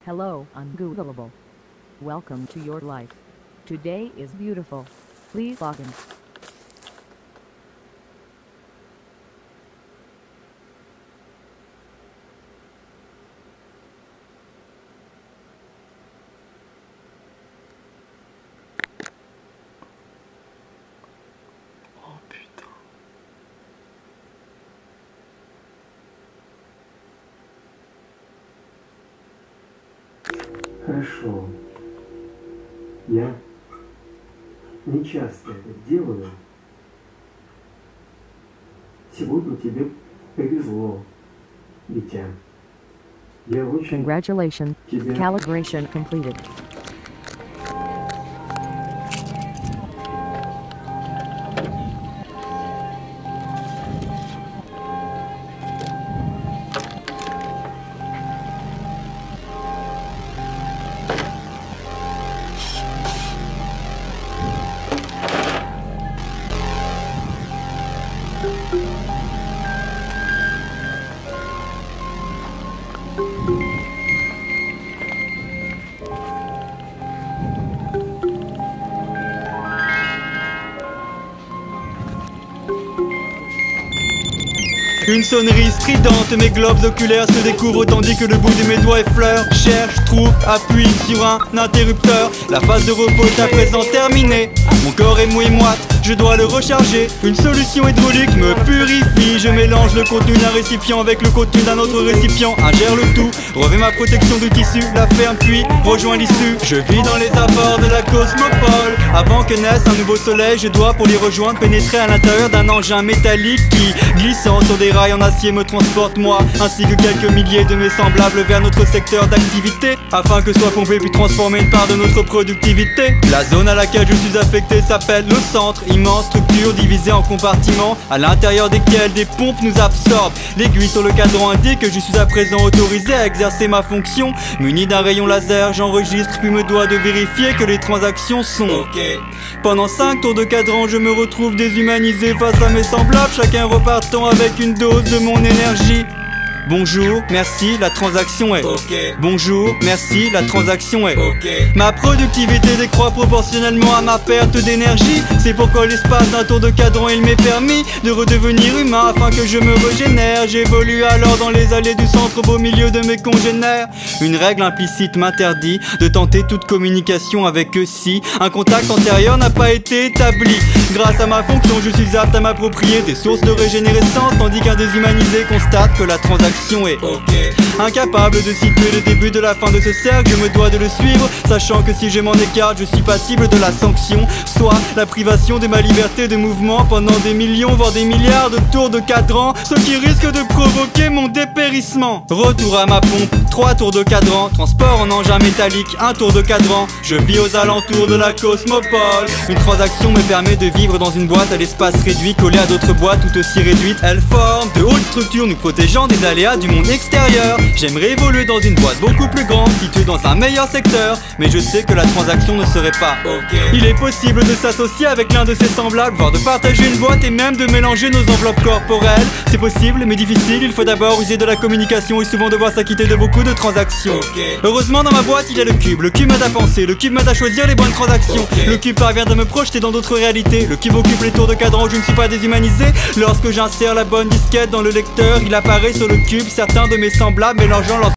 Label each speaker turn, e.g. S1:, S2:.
S1: Hello, Ungoogleable. Welcome to your life. Today is beautiful. Please log in.
S2: Oh putain.
S3: Хорошо. Я не часто это делаю. Сегодня тебе повезло, дитя. Я очень
S1: Congratulations.
S3: тебя...
S1: Calibration completed.
S2: Une sonnerie stridente, mes globes oculaires se découvrent tandis que le bout de mes doigts effleure. Cherche, trouve, appuie sur un interrupteur. La phase de repos est à présent terminée. Mon corps est mou et moite, je dois le recharger. Une solution hydraulique me purifie. Je mélange le contenu d'un récipient avec le contenu d'un autre récipient. Ingère le tout, revêt ma protection de tissu, la ferme puis rejoins l'issue. Je vis dans les abords de la cosmopole. Avant que naisse un nouveau soleil, je dois pour l'y rejoindre pénétrer à l'intérieur d'un engin métallique qui, glissant sur des rails en acier, me transporte moi ainsi que quelques milliers de mes semblables vers notre secteur d'activité, afin que soit pompé puis transformé une part de notre productivité. La zone à laquelle je suis affecté s'appelle le centre, immense structure divisée en compartiments à l'intérieur desquels des pompes nous absorbent. L'aiguille sur le cadran indique que je suis à présent autorisé à exercer ma fonction. Muni d'un rayon laser, j'enregistre puis me dois de vérifier que les transactions sont ok. Pendant 5 tours de cadran, je me retrouve déshumanisé face à mes semblables, chacun repartant avec une dose de mon énergie. Bonjour, merci, la transaction est ok. Bonjour, merci, la transaction est ok. Ma productivité décroît proportionnellement à ma perte d'énergie. C'est pourquoi l'espace d'un tour de cadran il m'est permis de redevenir humain afin que je me régénère. J'évolue alors dans les allées du centre au beau milieu de mes congénères. Une règle implicite m'interdit de tenter toute communication avec eux si un contact antérieur n'a pas été établi. Grâce à ma fonction, je suis apte à m'approprier des sources de régénérescence, tandis qu'un déshumanisé constate que la transaction est ok. Incapable de situer le début de la fin de ce cercle, je me dois de le suivre, sachant que si je m'en écarte, je suis passible de la sanction, soit la privation de ma liberté de mouvement pendant des millions, voire des milliards de tours de cadran, ce qui risque de provoquer mon dépérissement. Retour à ma pompe, 3 tours de cadran, transport en engin métallique, 1 tour de cadran. Je vis aux alentours de la cosmopole. Une transaction me permet de vivre dans une boîte à l'espace réduit, collée à d'autres boîtes tout aussi réduites. Elle forme de hautes structures nous protégeant des aléas du monde extérieur. J'aimerais évoluer dans une boîte beaucoup plus grande, située dans un meilleur secteur, mais je sais que la transaction ne serait pas ok. Il est possible de s'associer avec l'un de ses semblables, voire de partager une boîte et même de mélanger nos enveloppes corporelles. C'est possible mais difficile, il faut d'abord user de la communication et souvent devoir s'acquitter de beaucoup de transactions. Heureusement dans ma boîte il y a le cube m'aide à penser, le cube m'aide à choisir les bonnes transactions. Le cube parvient à me projeter dans d'autres réalités, le cube occupe les tours de cadran où je ne suis pas déshumanisé. Lorsque j'insère la bonne disquette dans le lecteur, il apparaît sur le cube certains de mes semblables mélangeant leur